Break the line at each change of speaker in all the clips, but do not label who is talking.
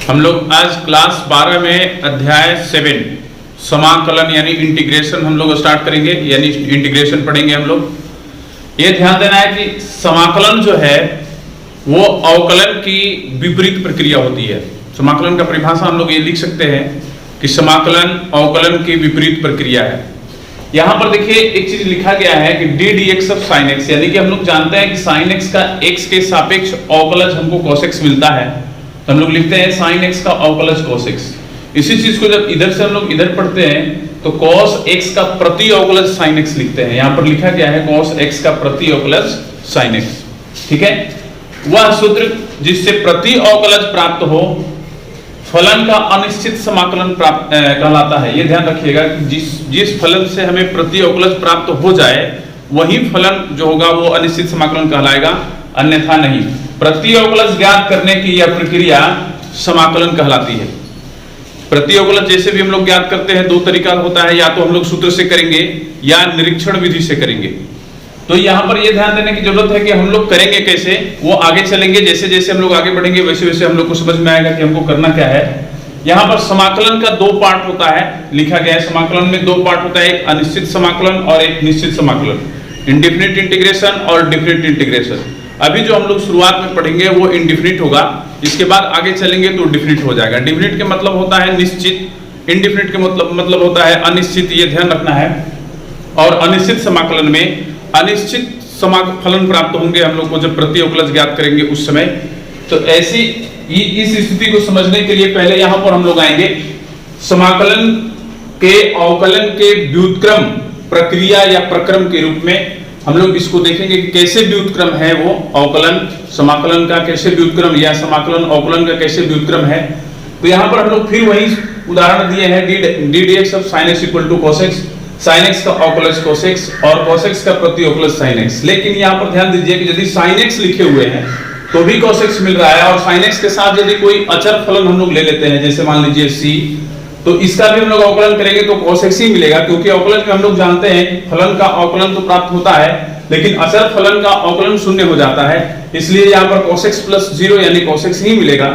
हम लोग आज क्लास 12 में अध्याय 7 समाकलन यानी इंटीग्रेशन हम लोग स्टार्ट करेंगे, यानी इंटीग्रेशन पढ़ेंगे हम लोग। ये ध्यान देना है कि समाकलन जो है वो अवकलन की विपरीत प्रक्रिया होती है। समाकलन का परिभाषा हम लोग ये लिख सकते हैं कि समाकलन अवकलन की विपरीत प्रक्रिया है। यहाँ पर देखिए एक चीज लिखा गया है कि d D x of sine x, यानी कि हम लोग जानते हैं कि साइन एक्स का एक्स के सापेक्ष अवकलज हमको cos x मिलता है, तो हम लोग लिखते हैं साइन एक्स का अवकलज cos x। इसी चीज को जब इधर से हम लोग इधर पढ़ते हैं तो cos x का प्रति अवकलज साइन x लिखते हैं। यहाँ पर लिखा गया है cos x का प्रति अवकलज साइन x। ठीक है, वह सूत्र जिससे प्रति अवकलज प्राप्त हो फलन का अनिश्चित समाकलन प्राप्त कहलाता है। ये ध्यान रखिएगा कि जिस फलन से हमें प्रति अवकलज प्राप्त हो जाए वही फलन जो होगा वो अनिश्चित समाकलन कहलाएगा, अन्यथा नहीं। प्रति अवकलज ज्ञात करने की यह प्रक्रिया समाकलन कहलाती है। प्रति अवकलज जैसे भी हम लोग ज्ञात करते हैं दो तरीका होता है, या तो हम लोग सूत्र से करेंगे या निरीक्षण विधि से करेंगे। तो यहाँ पर यह ध्यान देने की जरूरत है कि हम लोग करेंगे कैसे, वो आगे चलेंगे। जैसे जैसे हम लोग आगे बढ़ेंगे वैसे वैसे हम लोग को समझ में आएगा कि हमको करना क्या है। यहाँ पर समाकलन का दो पार्ट होता है, लिखा गया है समाकलन में दो पार्ट होता है, एक अनिश्चित समाकलन और एक निश्चित समाकलन, इंडेफिनिट इंटीग्रेशन और डिफिनिट इंटीग्रेशन। अभी जो हम लोग शुरुआत में पढ़ेंगे वो इंडेफिनिट होगा, इसके बाद आगे चलेंगे तो डिफिनिट हो जाएगा। डिफिनिट के मतलब होता है निश्चित, इंडेफिनिट के मतलब होता है अनिश्चित, ये ध्यान रखना है। और अनिश्चित समाकलन में अनिश्चित फलन प्राप्त होंगे हम लोग को जब प्रति अवकलज ज्ञात करेंगे उस समय। तो ऐसी इस स्थिति को समझने के लिए पहले यहाँ पर हम लोग आएंगे समाकलन के अवकलन के व्युत्क्रम प्रक्रिया या प्रक्रम के रूप में हम लोग इसको देखेंगे कि कैसे व्युत्क्रम है वो अवकलन समाकलन का, कैसे व्युत्क्रम या समाकलन अवकलन का कैसे व्युत्क्रम है। तो यहाँ पर हम लोग फिर वही उदाहरण दिए हैं, d D x of sine x equal to cos x, sine x का अवकलज cos x और cos x का प्रति अवकलज साइन x। लेकिन यहाँ पर ध्यान दीजिए कि यदि साइन x लिखे हुए हैं तो भी cos x मिल रहा है, और साइन x के साथ यदि कोई अचर फलन हम लोग ले लेते हैं, जैसे मान लीजिए c, तो इसका भी हम लोग अवकलन करेंगे तो cos x ही मिलेगा, क्योंकि अवकलन में हम लोग जानते हैं फलन का अवकलन तो प्राप्त होता है लेकिन अचर फलन का अवकलन शून्य हो जाता है, इसलिए यहाँ पर cos x प्लस 0 यानी cos x ही मिलेगा।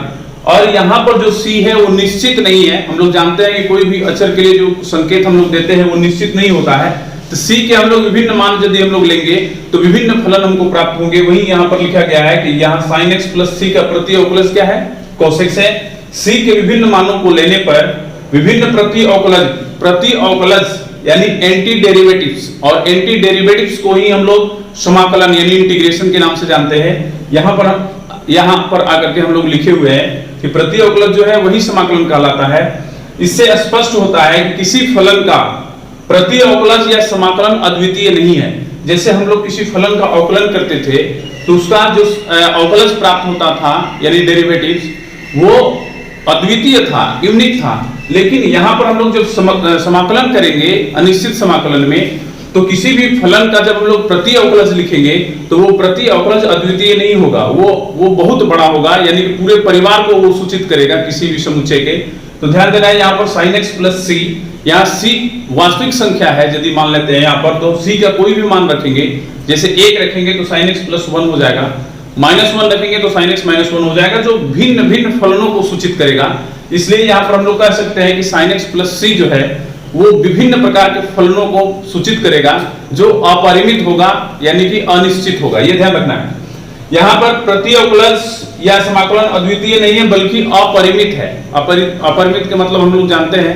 और यहाँ पर जो c है वो निश्चित नहीं है। हम लोग जानते हैं कि कोई भी अचर के लिए जो संकेत हम लोग देते हैं वो निश्चित नहीं होता है, तो c के हम लोग विभिन्न मान यदि हम लोग लेंगे तो विभिन्न फलन हमको प्राप्त होंगे। वही यहाँ पर लिखा गया है कि यहाँ sin x प्लस c का प्रति अवकलज क्या है, cos x है। c के विभिन्न मानों को लेने पर विभिन्न प्रति अवकलज यानी एंटी डेरिवेटिव्स, और एंटी डेरिवेटिव्स को ही हम लोग समाकलन यानी इंटीग्रेशन के नाम से जानते हैं। यहाँ पर आकर के हम लोग लिखे हुए हैं कि प्रति अवकलज जो है वही समाकलन कहलाता है। इससे स्पष्ट होता है कि किसी फलन का प्रति अवकलज या समाकलन अद्वितीय नहीं है। जैसे हम लोग किसी फलन का अवकलन करते थे तो उसका जो अवकलज प्राप्त होता था यानी डेरिवेटिव्स वो अद्वितीय था, यूनिक था। लेकिन यहाँ पर हम लोग जब समाकलन करेंगे अनिश्चित समाकलन में, तो किसी भी फलन का जब हम लोग प्रति अवकलज लिखेंगे तो वो प्रति अवकलज अद्वितीय नहीं होगा, वो बहुत बड़ा होगा, यानी कि पूरे परिवार को वो सूचित करेगा किसी भी समुच्चय के। तो ध्यान देना है यहाँ पर sin x प्लस c, यहाँ c वास्तविक संख्या है यदि मान लेते हैं यहाँ पर, तो c का कोई भी मान रखेंगे, जैसे 1 रखेंगे तो sin x प्लस 1 हो जाएगा, -1 रखेंगे तो sin x माइनस 1 हो जाएगा, जो भिन्न भिन्न फलनों को सूचित करेगा। इसलिए यहाँ पर हम लोग कह सकते हैं कि sin x प्लस c जो है वो विभिन्न प्रकार के फलनों को सूचित करेगा जो अपरिमित होगा यानी कि अनिश्चित होगा, ये ध्यान रखना है। यहाँ पर प्रति अवकलज या समाकलन अद्वितीय नहीं है बल्कि अपरिमित है। अपरिमित के मतलब हम लोग जानते हैं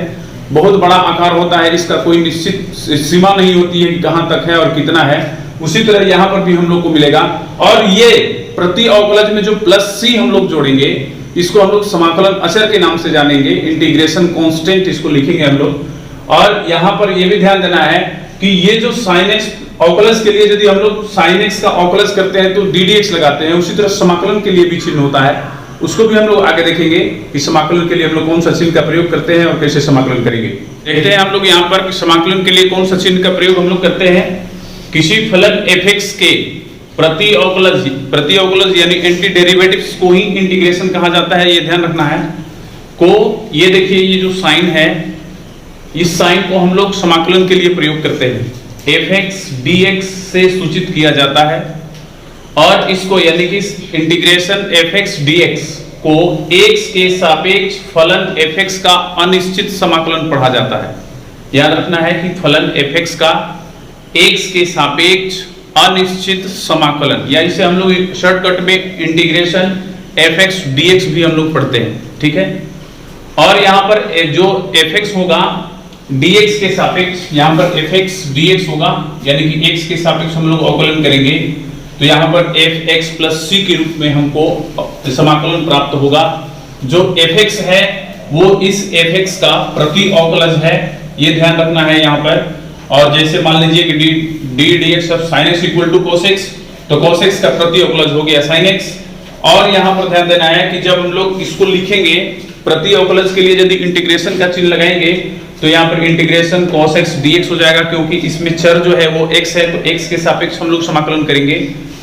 बहुत बड़ा आकार होता है, इसका कोई निश्चित सीमा नहीं होती है कि कहाँ तक है और कितना है। उसी तरह यहाँ पर भी हम लोग को मिलेगा। और ये प्रति अवकलज में जो प्लस c हम लोग जोड़ेंगे इसको हम लोग समाकलन अचर के नाम से जानेंगे, इंटीग्रेशन कांस्टेंट इसको लिखेंगे हम लोग। और यहाँ पर यह भी ध्यान देना है कि ये जो sin x अवकलज के लिए यदि हम लोग sin x का अवकलज करते हैं तो ddx लगाते हैं, उसी तरह समाकलन के लिए भी चिन्ह होता है, उसको भी हम लोग आगे देखेंगे कि समाकलन के लिए हम लोग कौन सा चिन्ह का प्रयोग करते हैं और कैसे समाकलन करेंगे। देखते हैं हम लोग यहाँ पर कि समाकलन के लिए कौन सा चिन्ह का प्रयोग हम लोग करते हैं। किसी फलन f(x) के प्रति अवकलज यानी एंटी डेरिवेटिव्स को ही इंटीग्रेशन कहा जाता है, ये ध्यान रखना है। ये देखिए ये जो साइन है, इस साइन को हम लोग समाकलन के लिए प्रयोग करते हैं, f(x) dx से सूचित किया जाता है, और इसको यानी कि इंटीग्रेशन f(x) dx को x के सापेक्ष फलन fx का अनिश्चित समाकलन पढ़ा जाता है। याद रखना है कि फलन fx का x के सापेक्ष अनिश्चित समाकलन, या इसे हम लोग शॉर्टकट में इंटीग्रेशन fx dx भी हम लोग पढ़ते हैं, ठीक है। और यहाँ पर जो fx होगा dx के सापेक्ष, यहाँ पर fx dx होगा, यानी कि x के सापेक्ष हम लोग अवकलन करेंगे, तो यहाँ पर fx प्लस c के रूप में हमको समाकलन प्राप्त होगा। जो fx है वो इस fx का प्रति अवकलज है, ये ध्यान रखना है यहाँ पर। और जैसे मान लीजिए कि d dx of sin x equal to cos x, तो cos x का प्रति अवकलज हो गया sin x। और यहाँ पर ध्यान देना है कि जब हम लोग इसको लिखेंगे प्रति अवकलज के लिए यदि इंटीग्रेशन का चिन्ह लगाएंगे तो यहाँ पर इंटीग्रेशन cos x dx हो जाएगा, क्योंकि इसमें चर जो है वो x है, तो x के सापेक्ष हम लोग समाकलन करेंगे।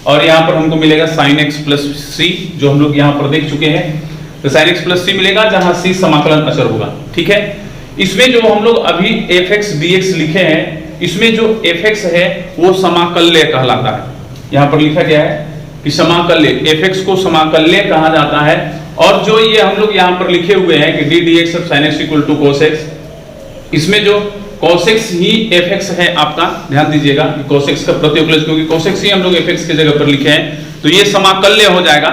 और यहाँ पर हमको मिलेगा sin x प्लस c, जो हम लोग यहाँ पर देख चुके हैं, तो sin x प्लस c मिलेगा, जहाँ c समाकलन अचर होगा, ठीक है। इसमें जो हम लोग अभी fx dx लिखे हैं, इसमें जो fx है वो समाकल्य कहलाता है। यहाँ पर लिखा गया है कि समाकल्य, fx को समाकल्य कहा जाता है। और जो ये हम लोग यहाँ पर लिखे हुए हैं कि d dx of sin x equal to cos x, इसमें जो cos x ही fx है आपका, ध्यान दीजिएगा कि cos x का प्रति अवकलज, क्योंकि cos x ही हम लोग fx की जगह पर लिखे हैं, तो ये समाकल्य हो जाएगा।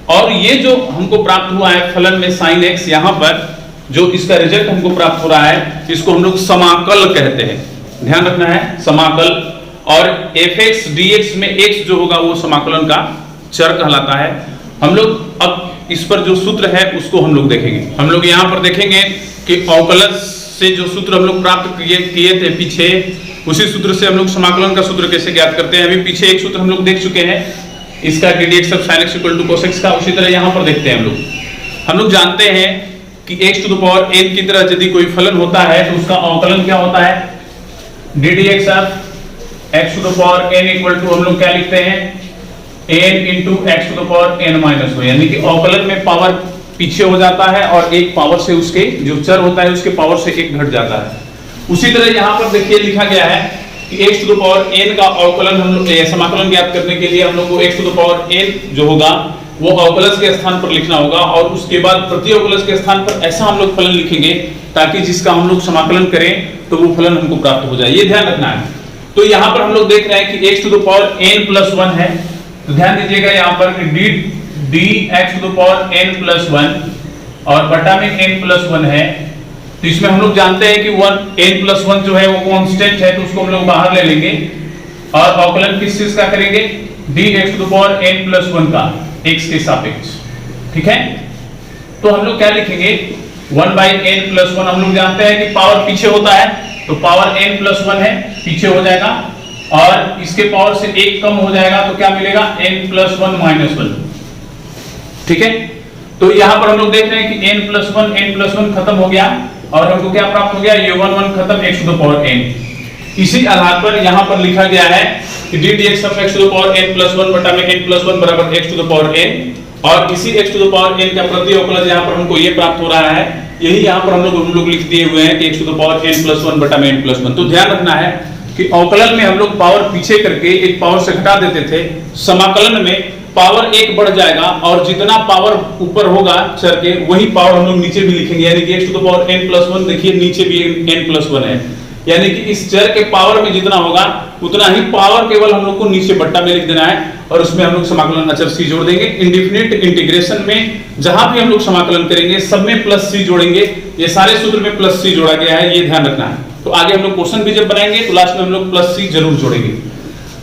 और ये जो हमको प्राप्त हुआ है फलन में sin x, यहाँ पर जो इसका रिजल्ट हमको प्राप्त हो रहा है, इसको हम लोग समाकल कहते हैं, ध्यान रखना है, समाकल। और fx dx में x जो होगा वो समाकलन का चर कहलाता है। हम लोग अब इस पर जो सूत्र है उसको हम लोग देखेंगे। हम लोग यहाँ पर देखेंगे कि अवकलज से जो सूत्र हम लोग प्राप्त किए थे पीछे, उसी सूत्र से हम लोग समाकलन का सूत्र कैसे ज्ञात करते हैं। अभी पीछे एक सूत्र हम लोग देख चुके हैं, इसका d dx of sin x equal to cos x का, उसी तरह यहाँ पर देखते हैं हम लोग जानते हैं कि x to the power n की तरह यदि कोई फलन होता है तो उसका अवकलन क्या होता है, d dx of x to the power n equal to हम लोग क्या लिखते हैं, n into x to the power n minus 1, यानी कि अवकलन में पावर पीछे हो जाता है और एक पावर से उसके जो चर होता है उसके पावर से एक घट जाता है। उसी तरह यहाँ पर देखिए लिखा गया है कि x to the power n का अवकलन हम लोग समाकलन ज्ञात करने के लिए हम लोग को x to the power n जो होगा वो अवकलज के स्थान पर लिखना होगा, और उसके बाद प्रति अवकलज के स्थान पर ऐसा हम लोग फलन लिखेंगे ताकि जिसका हम लोग समाकलन करें तो वो फलन हमको प्राप्त हो जाए, ये ध्यान रखना है। तो यहाँ पर हम लोग देख रहे हैं कि x to the power n plus 1 है, तो ध्यान दीजिएगा यहाँ पर कि dx to the power n plus 1 और बटा में n प्लस 1 है। तो इसमें हम लोग जानते हैं कि n प्लस 1 जो है वो कांस्टेंट है, तो उसको हम लोग बाहर ले लेंगे और अवकलन किस चीज का करेंगे, dx to the power n plus 1 का x के सापेक्ष, ठीक है। तो हम लोग क्या लिखेंगे, 1 बाई n प्लस 1, हम लोग जानते हैं कि पावर पीछे होता है, तो पावर n प्लस 1 है, पीछे हो जाएगा और इसके पावर से एक कम हो जाएगा, तो क्या मिलेगा, n प्लस 1 माइनस 1, ठीक है। तो यहाँ पर हम लोग देख रहे हैं कि n प्लस 1 खत्म हो गया और हमको क्या प्राप्त हो गया, ये 1 खत्म, x to the power n। इसी आधार पर यहाँ पर लिखा गया है कि d dx of x to the power n plus 1 बटा में n प्लस 1 बराबर x to the power n, और इसी x to the power n का प्रति अवकलज यहाँ पर हमको ये प्राप्त हो रहा है, यही यहाँ पर हम लोग लिख दिए हुए हैं कि x to the power n plus 1 बटा में n प्लस 1। तो ध्यान रखना है कि अवकलन में हम लोग पावर पीछे करके एक पावर से घटा देते थे, समाकलन में पावर एक बढ़ जाएगा और जितना पावर ऊपर होगा चर के वही पावर हम लोग नीचे भी लिखेंगे, यानी कि x to the power n plus 1, देखिए नीचे भी n प्लस 1 है, यानी कि इस चर के पावर में जितना होगा उतना ही पावर केवल हम लोग को नीचे बट्टा में लिख देना है और उसमें हम लोग समाकलन अचर c जोड़ देंगे। इंडेफिनिट इंटीग्रेशन में जहां भी हम लोग समाकलन करेंगे सब में प्लस c जोड़ेंगे, ये सारे सूत्र में प्लस c जोड़ा गया है, ये ध्यान रखना है। तो आगे हम लोग क्वेश्चन भी जब बनाएंगे तो लास्ट में हम लोग प्लस c जरूर जोड़ेंगे।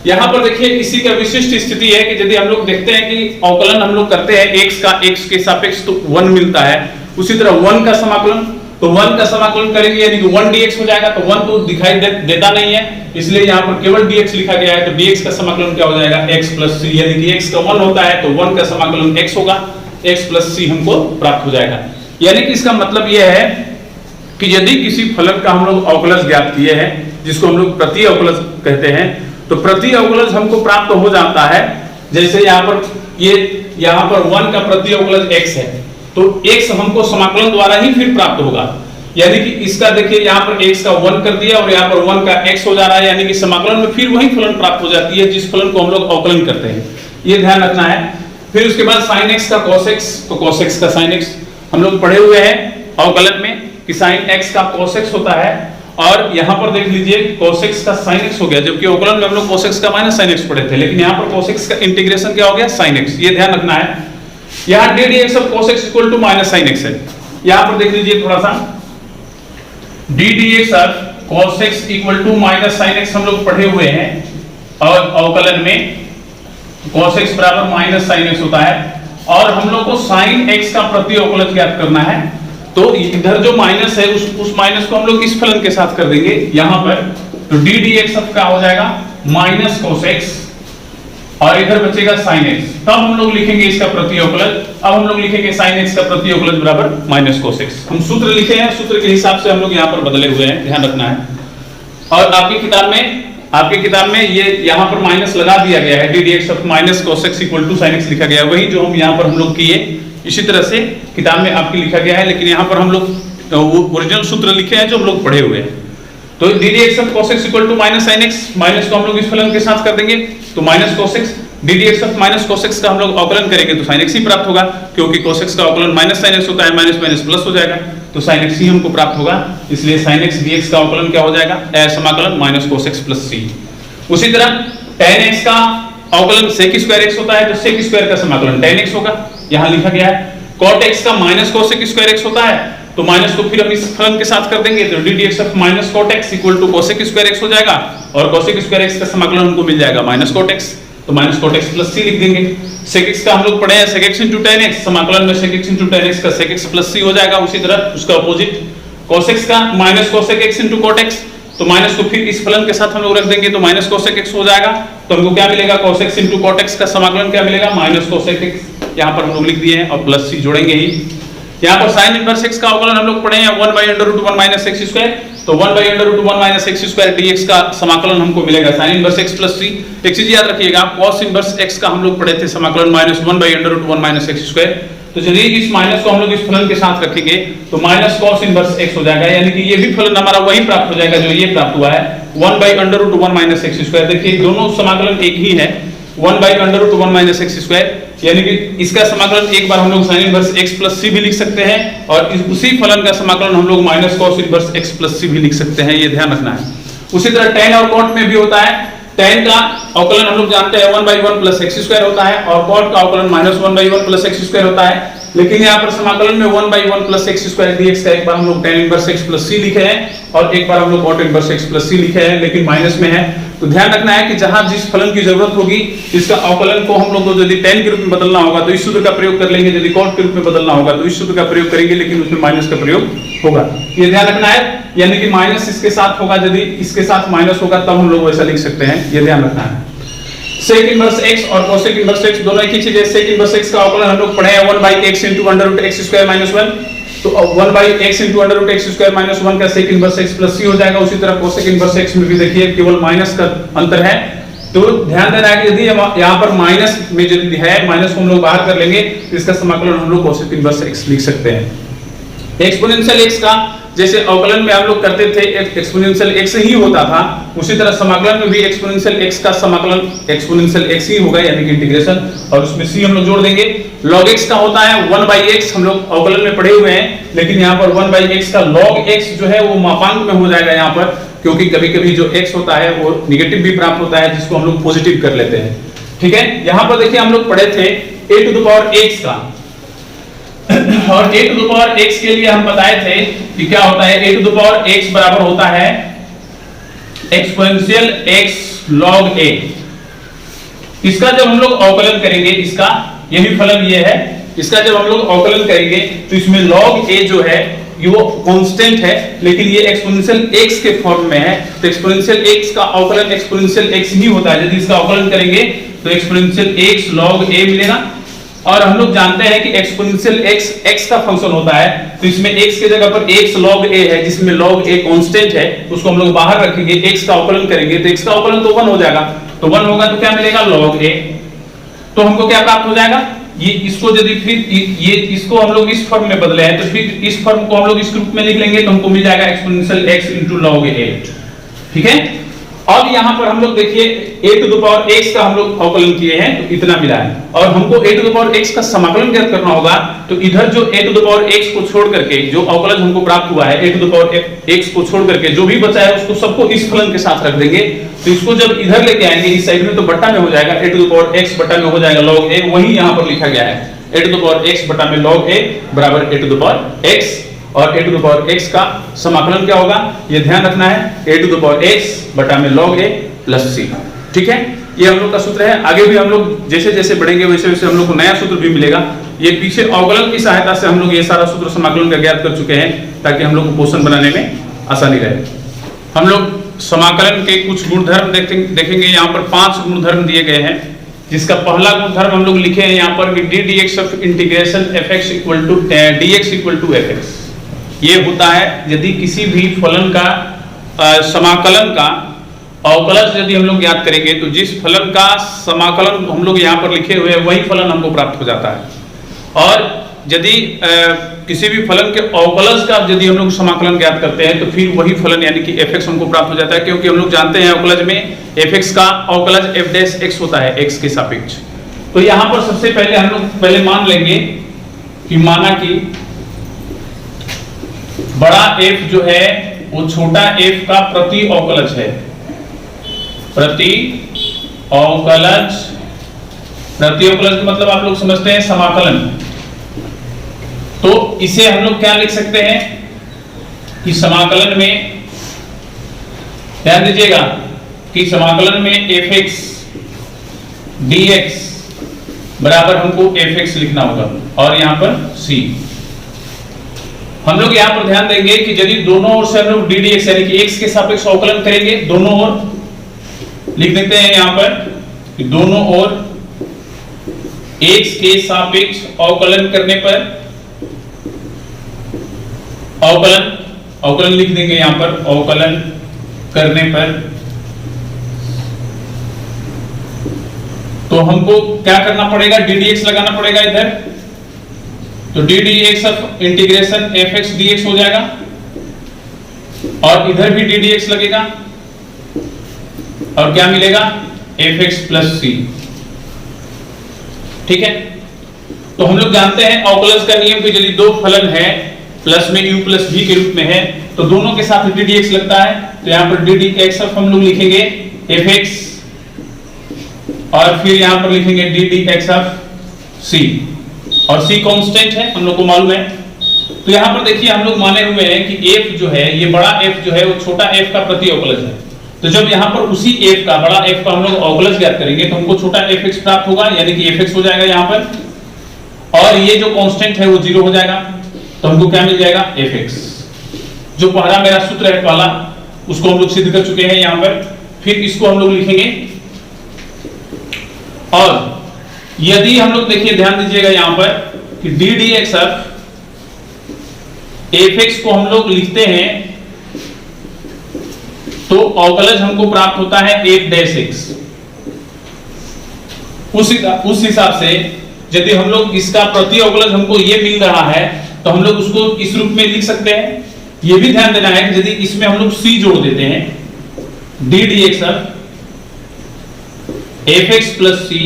यहाँ पर देखिए इसी का विशिष्ट स्थिति है कि यदि हम लोग देखते हैं कि अवकलन हम लोग करते हैं x का x के सापेक्ष तो 1 मिलता है, उसी तरह 1 का समाकलन, तो 1 का समाकलन करेंगे यानी कि 1 dx हो जाएगा, तो 1 तो दिखाई देता नहीं है, इसलिए यहाँ पर केवल dx लिखा गया है, तो dx का समाकलन क्या हो जाएगा, x प्लस c, यानी कि x का 1 होता है तो 1 का समाकलन x होगा, x प्लस c हमको प्राप्त हो जाएगा। यानी कि इसका मतलब यह है कि यदि किसी फलन का हम लोग अवकलज ज्ञात किए हैं जिसको हम लोग प्रति अवकलज कहते हैं, तो प्रति अवकलज हमको प्राप्त हो जाता है। जैसे यहाँ पर 1 का प्रति अवकलज x है, तो x हमको समाकलन द्वारा ही फिर प्राप्त होगा, यानी कि इसका देखिए यहाँ पर x का 1 कर दिया और यहाँ पर 1 का x हो जा रहा है, यानी कि समाकलन में फिर वही फलन प्राप्त हो जाती है जिस फलन को हम लोग अवकलन करते हैं, ये ध्यान रखना है। फिर उसके बाद sin x का cos x, तो cos x का sin x हम लोग पढ़े हुए हैं अवकलन में कि sin x का cos x होता है, और यहां पर देख लीजिए cos x का sin x हो गया, जबकि अवकलन में हम लोग cos x का माइनस sin x पढ़े थे, लेकिन यहां पर cos x का इंटीग्रेशन क्या हो गया sin x, ये ध्यान रखना है। यहां d dx of cos x equal to minus sin x है, यहां पर देख लीजिए थोड़ा सा d dx of cos x equal to minus sin x हम लोग पढ़े हुए हैं, और अवकलन में cos x बराबर माइनस sin x होता है, और हम लोग को sin x का प्रति अवकलन ज्ञात करना है, तो इधर जो माइनस है उस माइनस को हम लोग इस फलन के साथ कर देंगे यहां पर, तो d dx अब क्या हो जाएगा माइनस cos x, और इधर बचेगा sin x, तब हम लोग लिखेंगे इसका प्रति अवकलन। अब हम लोग लिखेंगे sin x का प्रति अवकलन बराबर माइनस cos x, हम सूत्र लिखे हैं, सूत्र के हिसाब से हम लोग यहां पर बदले हुए हैं, ध्यान रखना है। और आपकी किताब में ये यहाँ पर माइनस लगा दिया गया है, d dx of minus cos x equal to sin x लिखा गया है, वही जो हम यहाँ पर हम लोग किए इसी तरह से किताब में आपकी लिखा गया है, लेकिन यहाँ पर हम लोग ओरिजिनल सूत्र लिखे हैं जो हम लोग पढ़े हुए हैं। तो d dx of cos x equal to minus sin x, minus को हम लोग इस फलन के साथ कर देंगे, तो minus cos x, d dx of minus cos x का हम लोग अवकलन करेंगे तो sin x ही प्राप्त होगा, क्योंकि cos x का अवकलन माइनस sin x होता है, माइनस माइनस प्लस हो जाएगा, तो sin x ही हमको प्राप्त होगा, इसलिए sin x dx का अवकलन क्या हो जाएगा समाकलन minus cos x plus c। उसी तरह tan x का अवकलन sec स्क्वायर x होता है, तो sec स्क्वायर का समाकलन tan x होगा, यहाँ लिखा गया है। cot x का माइनस cos स्क्वायर x होता है, तो माइनस को फिर हम इस फलन के साथ कर देंगे, तो d dx of minus cot x equal to cos square x हो जाएगा, और cos स्क्वायर x का समाकलन हमको मिल जाएगा माइनस cot x, तो minus cot x plus c लिख देंगे। sec x का हम लोग पढ़े हैं sec x into tan x, समाकलन में sec x into tan x का sec x प्लस c हो जाएगा। उसी तरह उसका अपोजिट cos x का minus cos x into cot x, तो माइनस को फिर इस फलन के साथ हम लोग रख देंगे, तो माइनस cos x हो जाएगा, तो हमको क्या मिलेगा cos x into cot x का समाकलन क्या मिलेगा माइनस cos x, यहाँ पर हम लोग लिख दिए हैं, और प्लस c जोड़ेंगे ही। यहाँ पर sin इनवर्स x का अवकलन हम लोग पढ़े हैं 1 by under root 1 minus x square, तो 1 by under root 1 minus x square dx का समाकलन हमको मिलेगा sin inverse x plus c। एक चीज याद रखिएगा, cos इनवर्स x का हम लोग पढ़े थे समाकलन minus 1 by under root 1 minus x square, तो चलिए इस माइनस को हम लोग इस फलन के साथ रखेंगे, तो माइनस cos इनवर्स x हो जाएगा, यानी कि ये भी फलन हमारा वही प्राप्त हो जाएगा जो ये प्राप्त हुआ है 1 by under root 1 minus x square। देखिए दोनों समाकलन एक ही है, 1 by under root 1 minus x square, यानी कि इसका समाकलन एक बार हम लोग sin inverse x plus c भी लिख सकते हैं, और उसी फलन का समाकलन हम लोग minus cos inverse x plus c भी लिख सकते हैं, ये ध्यान रखना है। उसी तरह tan और cot में भी होता है, tan का अवकलन हम लोग जानते हैं 1 by 1 प्लस x स्क्वायर होता है, और cot का अवकलन minus 1 by 1 plus x square होता है, लेकिन यहाँ पर समाकलन में 1 by 1 plus x square dx का एक बार हम लोग tan inverse x plus c लिखे हैं, और एक बार हम लोग cot inverse x plus c लिखे हैं, लेकिन माइनस में है। तो ध्यान रखना है कि जहां जिस फलन की जरूरत होगी इसका अवकलन को हम लोग को यदि tan के रूप में बदलना होगा तो इस सूत्र का प्रयोग कर लेंगे, यदि cot के रूप में बदलना होगा तो इस सूत्र का प्रयोग करेंगे, लेकिन उसमें माइनस का प्रयोग होगा, ये ध्यान रखना है। यानी कि माइनस इसके साथ होगा, यदि इसके साथ माइनस होगा तब हम लोग वैसा लिख सकते हैं, ये ध्यान रखना है। sec इनवर्स x और cosec इनवर्स x दोनों एक ही चीज है। sec इनवर्स x का अवकलन हम लोग पढ़े हैं 1 by x into under root x square minus 1, तो 1 by x into under root x square minus 1 का sec inverse x plus c हो जाएगा। उसी तरह cosec इनवर्स x में भी देखिए केवल माइनस का अंतर है, तो ध्यान देना है कि यदि यहाँ पर माइनस में यदि है, माइनस को हम लोग बाहर कर लेंगे तो इसका समाकलन हम लोग cosec इनवर्स x लिख सकते हैं। एक्सपोनेंशियल x का जैसे अवकलन में हम लोग करते थे एक्सपोनेंशियल x ही होता था, उसी तरह समाकलन में भी एक्सपोनेंशियल x का समाकलन एक्सपोनेंशियल x ही होगा, यानी कि इंटीग्रेशन, और उसमें c हम लोग जोड़ देंगे। log x का होता है 1 by x, हम लोग अवकलन में पढ़े हुए हैं, लेकिन यहाँ पर 1 by x का log x जो है वो मापांक में हो जाएगा यहाँ पर, क्योंकि कभी कभी जो x होता है वो निगेटिव भी प्राप्त होता है, जिसको हम लोग पॉजिटिव कर लेते हैं। ठीक है, यहाँ पर देखिए हम लोग पढ़े थे a to the power x का, और a to the power x के लिए हम बताए थे कि क्या होता है, a to the power x बराबर होता है एक्सपोनेंशियल x log a। इसका जब हम लोग अवकलन करेंगे, इसका यही फलन ये है, इसका जब हम लोग अवकलन करेंगे तो इसमें log a जो है वो कांस्टेंट है, लेकिन ये एक्सपोनेंशियल x के फॉर्म में है, तो एक्सपोनेंशियल x का अवकलन एक्सपोनेंशियल x ही होता है। यदि इसका अवकलन करेंगे तो एक्सपोनेंशियल x log a मिलेगा, और हम लोग जानते हैं कि एक्सपोनेंशियल x का फंक्शन होता है, तो इसमें x के जगह पर x log a है, जिसमें log a कांस्टेंट है, उसको हम लोग बाहर रखेंगे, x का अवकलन करेंगे तो x का अवकलन तो 1 हो जाएगा, तो 1 होगा तो क्या मिलेगा log a, तो हमको क्या प्राप्त हो जाएगा, ये इसको यदि फिर ये इसको हम लोग इस फॉर्म में बदले हैं, तो फिर इस फॉर्म को हम लोग इस रूप में लिख लेंगे, तो हमको मिल जाएगा exponential x into log a। ठीक है, अब यहां पर हम लोग देखिए a to the power x का हम लोग अवकलन किए हैं तो इतना मिला है, और हमको a to the power x का समाकलन ज्ञात करना होगा। तो इधर जो a to the power x को छोड़ करके जो अवकलन हमको प्राप्त हुआ है a to the power x को छोड़ करके जो भी बचा है उसको सबको इस फलन के साथ रख देंगे। तो इसको जब इधर लेके आएंगे इस साइड में तो बट्टा में हो जाएगा a to the power x बट्टा में हो जाएगा log a, वही यहां पर लिखा गया है a to the power x बट्टा में log a बराबर a to the power x, और a to the power x का समाकलन क्या होगा ये ध्यान रखना है a to the power x बटा में log a प्लस c। ठीक है, ये हम लोग का सूत्र है। आगे भी हम लोग जैसे जैसे बढ़ेंगे वैसे वैसे हम लोग को नया सूत्र भी मिलेगा। ये पीछे अवकलन की सहायता से हम लोग ये सारा सूत्र समाकलन का ज्ञात कर चुके हैं ताकि हम लोग को क्वेश्चन बनाने में आसानी रहे। हम लोग समाकलन के कुछ गुणधर्म देखेंगे। यहाँ पर 5 गुणधर्म दिए गए हैं, जिसका पहला गुणधर्म हम लोग लिखे हैं यहाँ पर कि d D x of integration f x equal to d x equal to f x. ये होता है यदि किसी भी फलन का समाकलन का अवकलज यदि हम लोग ज्ञात करेंगे तो जिस फलन का समाकलन हम लोग यहाँ पर लिखे हुए हैं वही फलन हमको प्राप्त हो जाता है। और यदि किसी भी फलन के अवकलज का यदि हम लोग समाकलन ज्ञात करते हैं तो फिर वही फलन यानी कि एफ एक्स हमको प्राप्त हो जाता है, क्योंकि हम लोग जानते हैं अवकलज में एफ एक्स का अवकलज एफ डैश एक्स होता है एक्स के सापेक्ष। तो यहाँ पर सबसे पहले हम लोग पहले मान लेंगे कि माना कि बड़ा एफ जो है वो छोटा एफ का प्रति अवकलज है। प्रति अवकलज मतलब आप लोग समझते हैं समाकलन। तो इसे हम लोग क्या लिख सकते हैं कि समाकलन में ध्यान दीजिएगा कि समाकलन में एफ एक्स डी एक्स बराबर हमको एफ एक्स लिखना होगा और यहां पर सी। हम लोग यहां पर ध्यान देंगे कि यदि दोनों ओर से हम लोग डी डी एक्स यानी कि एक्स के सापेक्ष अवकलन करेंगे, दोनों ओर लिख देते हैं यहां पर कि दोनों ओर एक्स के सापेक्ष अवकलन करने पर अवकलन लिख देंगे यहां पर अवकलन करने पर तो हमको क्या करना पड़ेगा डी डी एक्स लगाना पड़ेगा इधर। तो D D x of integration f x D x हो जाएगा और इधर भी डी डी एक्स लगेगा और क्या मिलेगा एफ एक्स प्लस सी। ठीक है, तो हम लोग जानते हैं अवकलज का नियम कि यदि दो फलन है प्लस में u प्लस v के रूप में है तो दोनों के साथ डी डी एक्स लगता है। तो यहां पर डी डी एक्स ऑफ हम लोग लिखेंगे एफ एक्स और फिर यहां पर लिखेंगे डी डी एक्स ऑफ सी, और सी कांस्टेंट है हम लोग को मालूम है। तो यहां पर देखिए हम लोग माने हुए हैं कि f जो है ये बड़ा f जो है वो छोटा f का प्रति अवकलज है। तो जब यहां पर उसी f का बड़ा f का हम लोग अवकलज ज्ञात करेंगे तो हमको छोटा fx प्राप्त होगा यानी कि fx हो जाएगा यहां पर, और ये जो कांस्टेंट है वो 0 हो जाएगा। तो हमको क्या मिल जाएगा fx। जो पहला मेरा सूत्र है पहला उसको हम लोग सिद्ध कर चुके हैं यहां पर। फिर इसको हम लोग लिखेंगे और यदि हम लोग देखिए ध्यान दीजिएगा यहां पर कि d D x of fx को हम लोग लिखते हैं तो अवकलज हमको प्राप्त होता है एफ डैश एक्स। उस हिसाब से यदि हम लोग इसका प्रति अवकलज हमको ये मिल रहा है तो हम लोग उसको इस रूप में लिख सकते हैं। ये भी ध्यान देना है कि यदि इसमें हम लोग c जोड़ देते हैं d D x f x plus c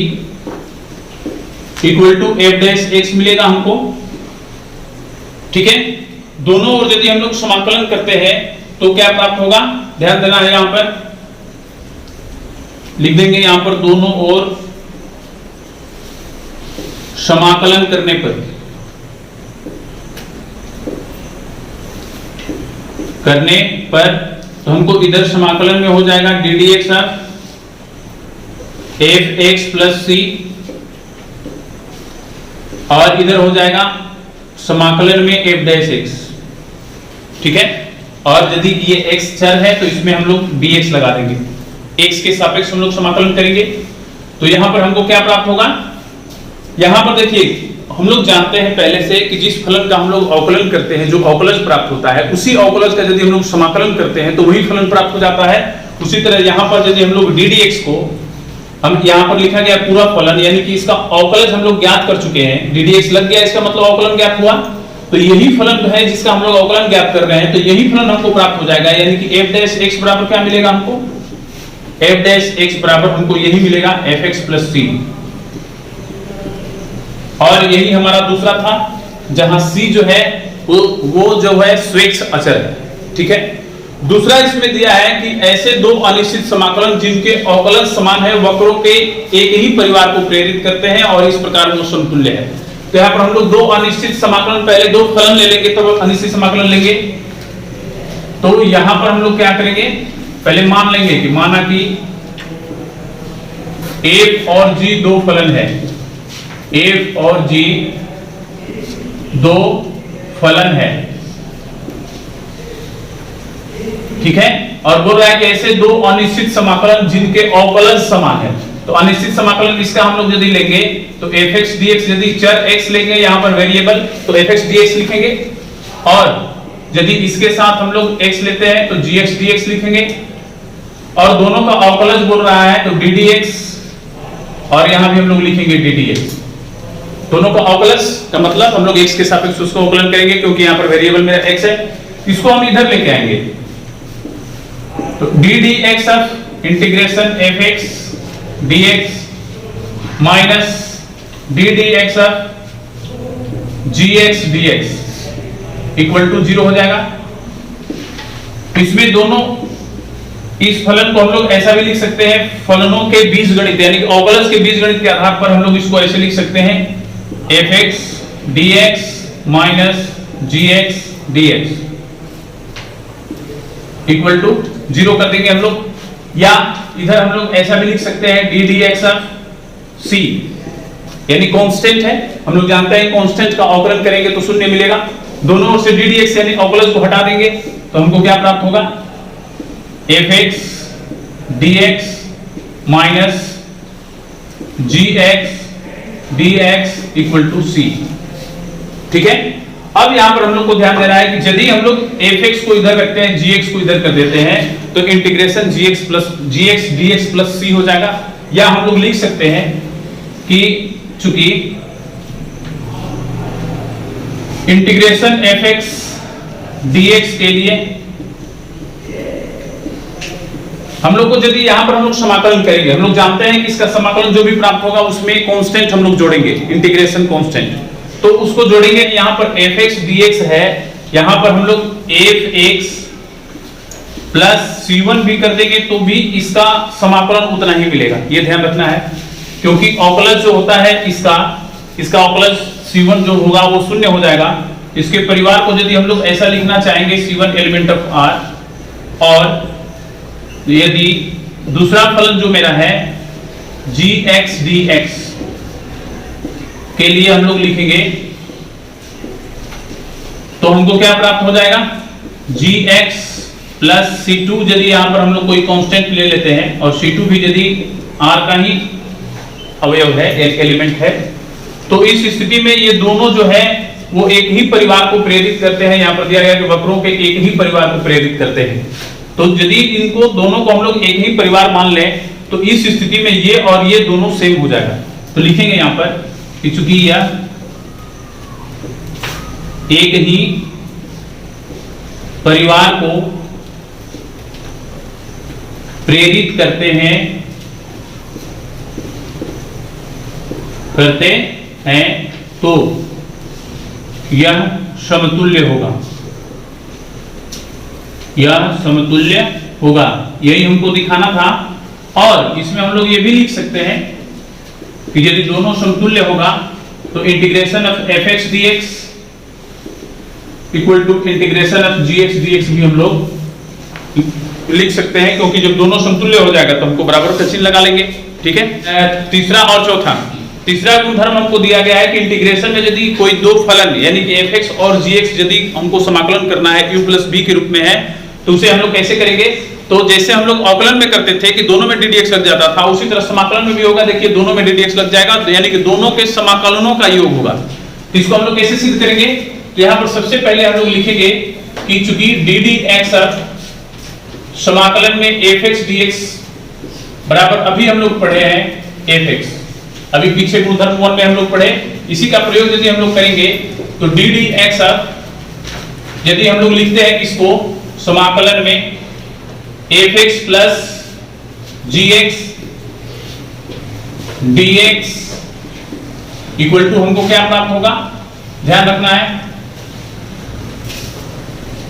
equal to f dash x मिलेगा हमको। ठीक है, दोनों ओर यदि हम लोग समाकलन करते हैं तो क्या प्राप्त होगा ध्यान देना है। यहां पर लिख देंगे यहां पर दोनों ओर समाकलन करने पर तो हमको इधर समाकलन में हो जाएगा D D x of F x plus C और इधर हो जाएगा समाकलन में एफ डैश एक्स। ठीक है, और यदि ये x चर है तो इसमें हम लोग dx लगा देंगे, x के सापेक्ष हम लोग समाकलन करेंगे। तो यहां पर हमको क्या प्राप्त होगा, यहां पर देखिए हम लोग जानते हैं पहले से कि जिस फलन का हम लोग अवकलन करते हैं जो अवकलज प्राप्त होता है उसी अवकलज का यदि हम लोग समाकलन करते हैं तो वही फलन प्राप्त हो जाता है। उसी तरह यहां पर यदि हम लोग डी डी एक्स को हम यहां पर लिखा गया पूरा फलन यानी कि इसका अवकलज हम लोग ज्ञात कर चुके हैं, डी डी एक्स लग गया इसका मतलब अवकलन ज्ञात हुआ। तो यही फलन जो है जिसका हम लोग अवकलन ज्ञात कर रहे हैं तो यही फलन हमको प्राप्त हो जाएगा यानी कि f डैश x बराबर क्या मिलेगा हमको एफ डैश एक्स बराबर हमको यही मिलेगा एफ एक्स प्लस सी, और यही हमारा दूसरा था जहां सी जो है वो जो है स्वेच्छ अचर है, ठीक है। दूसरा इसमें दिया है कि ऐसे दो अनिश्चित समाकलन जिनके अवकलन समान है वक्रों के एक ही परिवार को प्रेरित करते हैं और इस प्रकार वो समतुल्य है। तो यहाँ पर हम लोग दो अनिश्चित समाकलन, पहले दो फलन ले लेंगे तब अनिश्चित समाकलन लेंगे। तो यहां पर हम लोग क्या करेंगे, पहले मान लेंगे कि माना कि f और g दो फलन है, f और g दो फलन है, ठीक है। और बोल रहा है कि ऐसे दो अनिश्चित समाकलन जिनके अवकलन समान है। तो अनिश्चित समाकलन इसका हम लोग यदि लेंगे तो f x dx, यदि चर x लेंगे यहां पर वेरिएबल तो f x dx लिखेंगे, और यदि इसके साथ हम लोग x लेते हैं तो g x dx लिखेंगे, और दोनों का अवकलज बोल रहा है तो d dx, और यहां भी हम लोग लिखेंगे d dx। दोनों का अवकलज का मतलब हम लोग x के सापेक्ष उसको अवकलन करेंगे, क्योंकि यहां पर वेरिएबल मेरा x है, इसको हम इधर लेके आएंगे। तो d dx of integration f x dx minus d dx of g x dx equal to 0 हो जाएगा। इसमें दोनों, इस फलन को हम लोग ऐसा भी लिख सकते हैं, फलनों के बीजगणित यानी कि अवकलज के बीजगणित के आधार पर हम लोग इसको ऐसे लिख सकते हैं f x dx minus g x dx equal to 0 कर देंगे हम लोग, या इधर हम लोग ऐसा भी लिख सकते हैं d dx ऑफ c, यानी कांस्टेंट है, हम लोग जानते हैं कांस्टेंट का अवकलन करेंगे तो शून्य मिलेगा। दोनों ओर से d dx यानी अवकलज को हटा देंगे तो हमको क्या प्राप्त होगा, f x dx minus g x dx equal to c, ठीक है। अब यहां पर हम लोग को ध्यान देना है कि यदि हम लोग f x को इधर रखते हैं, g x को इधर कर देते हैं तो integration g x dx plus c हो जाएगा। या हम लोग लिख सकते हैं कि चूंकि इंटीग्रेशन f x dx के लिए हम लोग को यदि यहां पर हम लोग समाकलन करेंगे, हम लोग जानते हैं कि इसका समाकलन जो भी प्राप्त होगा उसमें कांस्टेंट हम लोग जोड़ेंगे, इंटीग्रेशन कांस्टेंट, तो उसको जोड़ेंगे। यहां पर f x dx है, यहां पर हम लोग f x प्लस c1 भी कर देंगे तो भी इसका समाकलन उतना ही मिलेगा, ये ध्यान रखना है, क्योंकि अवकलज जो होता है इसका अवकलज c1 जो होगा वो शून्य हो जाएगा। इसके परिवार को यदि हम लोग ऐसा लिखना चाहेंगे c1 एलिमेंट ऑफ r, और यदि दूसरा फलन जो मेरा है g x dx के लिए हम लोग लिखेंगे तो हमको क्या प्राप्त हो जाएगा, g x प्लस c2, यदि यहां पर हम लोग कोई कांस्टेंट ले लेते हैं और c2 भी यदि r का ही अवयव है, एक एलिमेंट है, तो इस स्थिति में ये दोनों जो है वो एक ही परिवार को प्रेरित करते हैं। यहां पर दिया गया कि वक्रों के एक ही परिवार को प्रेरित करते हैं। तो यदि इनको दोनों को हम लोग एक ही परिवार मान लें तो इस स्थिति में ये और ये दोनों सेम हो जाएगा। तो लिखेंगे यहां पर कि चूंकि यह एक ही परिवार को प्रेरित करते हैं तो यह समतुल्य होगा, यह समतुल्य होगा, यही हमको दिखाना था। और इसमें हम लोग ये भी लिख सकते हैं कि यदि दोनों समतुल्य होगा तो integration of f x dx equal to integration of g x dx भी हम लोग लिख सकते हैं, क्योंकि जब दोनों समतुल्य हो जाएगा तो हमको बराबर का चिन्ह लगा लेंगे, ठीक है। तीसरा और चौथा, तीसरा गुणधर्म हमको दिया गया है कि इंटीग्रेशन में यदि कोई दो फलन यानी कि f x और g x यदि हमको समाकलन करना है u प्लस b के रूप में है तो उसे हम लोग कैसे करेंगे। तो जैसे हम लोग अवकलन में करते थे कि दोनों में d dx लग जाता था, उसी तरह समाकलन में भी होगा। देखिए दोनों में d dx लग जाएगा, तो यानी कि दोनों के समाकलनों का योग होगा। तो इसको हम लोग कैसे सिद्ध करेंगे, तो यहाँ पर सबसे पहले हम लोग लिखेंगे कि चूंकि d dx समाकलन में f x dx बराबर, अभी हम लोग पढ़े हैं f x, अभी पीछे गुणधर्म 1 में हम लोग पढ़े, इसी का प्रयोग यदि हम लोग करेंगे तो d dx यदि हम लोग लिखते हैं इसको समाकलन में f x plus gx dx equal to हमको क्या प्राप्त होगा, ध्यान रखना है,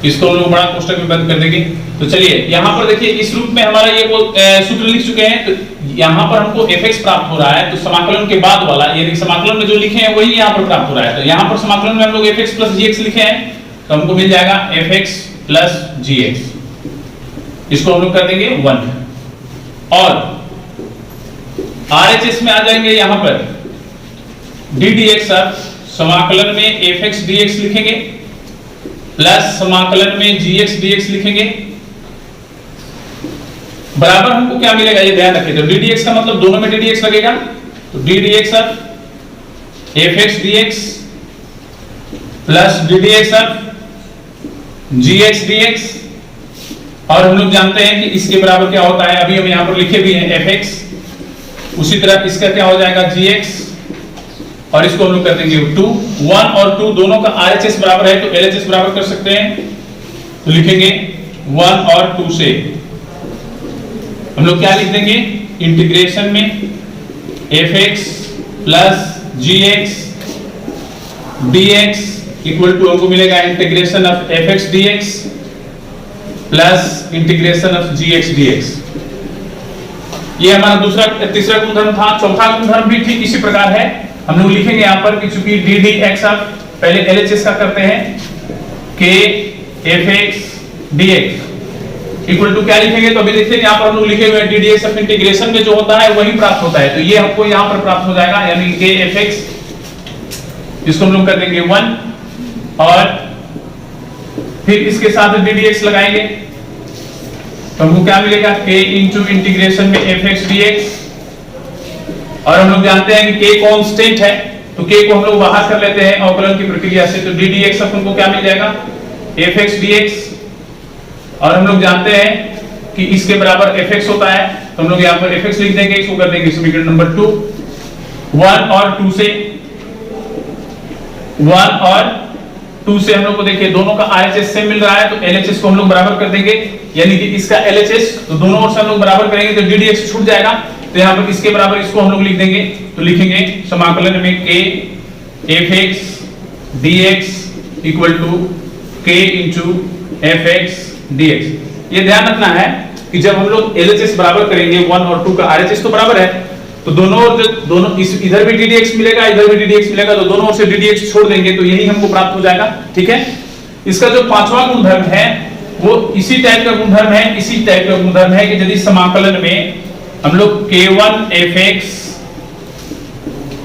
इसको हम लोग बड़ा कोष्टक में बंद कर देंगे। तो चलिए यहां पर देखिए इस रूप में हमारा ये सूत्र लिख चुके हैं। तो यहां पर हमको fx प्राप्त हो रहा है, तो समाकलन के बाद वाला यानी समाकलन में जो लिखे हैं वही यहां पर प्राप्त हो रहा है। तो यहां पर समाकलन में हम लोग fx प्लस gx लिखे हैं, तो हमको मिल जाएगा fx प्लस gx, इसको हम लोग कर देंगे 1 और RHS में आ जाएंगे यहां पर ddx समाकलन में fx dx लिखेंगे प्लस समाकलन में gx dx लिखेंगे, बराबर हमको क्या मिलेगा ये ध्यान रखिए। तो ddx का मतलब दोनों में ddx लगेगा, तो ddx fx dx plus ddx gx dx, और हम लोग जानते हैं कि इसके बराबर क्या होता है, अभी हम यहां पर लिखे भी हैं fx, उसी तरह इसका क्या हो जाएगा gx, और इसको हम लोग कर देंगे 2 1 और 2 दोनों का RHS बराबर है तो LHS बराबर कर सकते हैं। तो लिखेंगे 1 और 2 से हम लोग क्या लिख देंगे, इंटीग्रेशन में fx plus gx dx equal to हमको मिलेगा integration of fx dx plus integration of gx dx। ये हमारा तीसरा गुणधर्म था। चौथा गुणधर्म भी ठीक इसी प्रकार है, हम लोग लिखेंगे यहाँ पर कि चूंकि ddx पहले LHS का करते हैं k fx dx equal to क्या लिखेंगे, तो अभी देखते हैं यहाँ पर हम लोग लिखे हुए हैं ddx ऑफ इंटीग्रेशन में जो होता है वही प्राप्त होता है, तो ये हमको यहाँ पर प्राप्त हो जाएगा यानी k fx, इसको हम लोग कर देंगे 1 और फिर इसके साथ ddx लगाएंगे तो हमको क्या मिलेगा k इंटू इंटीग्रेशन में fx dx, और हम लोग जानते हैं कि k कांस्टेंट है तो k को हम लोग बाहर कर लेते हैं अवकलन की प्रक्रिया से, तो ddx अपन को क्या मिल जाएगा fx dx, और हम लोग जानते हैं कि इसके बराबर fx होता है तो हम लोग यहाँ पर fx लिख देंगे, इसको कर देंगे समीकरण नंबर 2 1 और 2 से 1 और 2 से हम लोग को देखिए दोनों का RHS सेम मिल रहा है तो LHS को हम लोग बराबर कर देंगे, यानी कि इसका LHS तो दोनों ओर से हम लोग बराबर करेंगे तो ddx छूट जाएगा, तो यहाँ पर इसके बराबर इसको हम लोग लिख देंगे, तो लिखेंगे समाकलन में k fx dx equal to k into fx dx। ये ध्यान रखना है कि जब हम लोग LHS बराबर करेंगे 1 और 2 का RHS तो बराबर है, तो दोनों ओर दोनों इधर भी ddx मिलेगा इधर भी ddx मिलेगा, तो दोनों ओर से ddx छोड़ देंगे तो यही हमको प्राप्त हो जाएगा। ठीक है, इसका जो पांचवा गुणधर्म है वो इसी टाइप का गुणधर्म है, इसी टाइप का गुणधर्म है कि यदि समाकलन में हम लोग k1 fx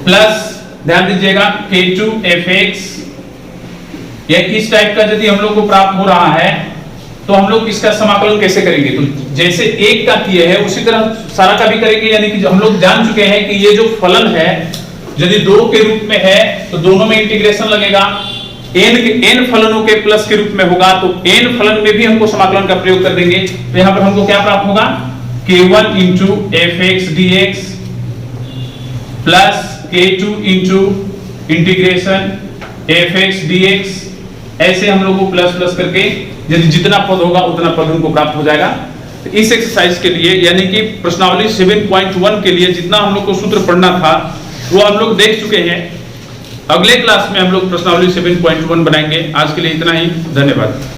प्लस ध्यान दीजिएगा k2 fx या इस टाइप का यदि हम लोग को प्राप्त हो रहा है तो हम लोग इसका समाकलन कैसे करेंगे, तो जैसे एक का किए हैं उसी तरह सारा का भी करेंगे, यानी कि हम लोग जान चुके हैं कि ये जो फलन है यदि 2 के रूप में है तो दोनों में इंटीग्रेशन लगेगा, n फलनों के प्लस के रूप में होगा तो n फलन में भी हमको समाकलन का प्रयोग कर देंगे, तो यहाँ पर हमको क्या प्राप्त होगा k1 into fx dx plus k2 into integration fx dx, ऐसे हम लोग को प्लस प्लस करके यदि जितना पद होगा उतना पद हमको प्राप्त हो जाएगा। तो इस एक्सरसाइज के लिए यानी कि प्रश्नावली 7.1 के लिए जितना हम लोग को सूत्र पढ़ना था वो हम लोग देख चुके हैं। अगले क्लास में हम लोग प्रश्नावली 7.1 बनाएंगे। आज के लिए इतना ही, धन्यवाद।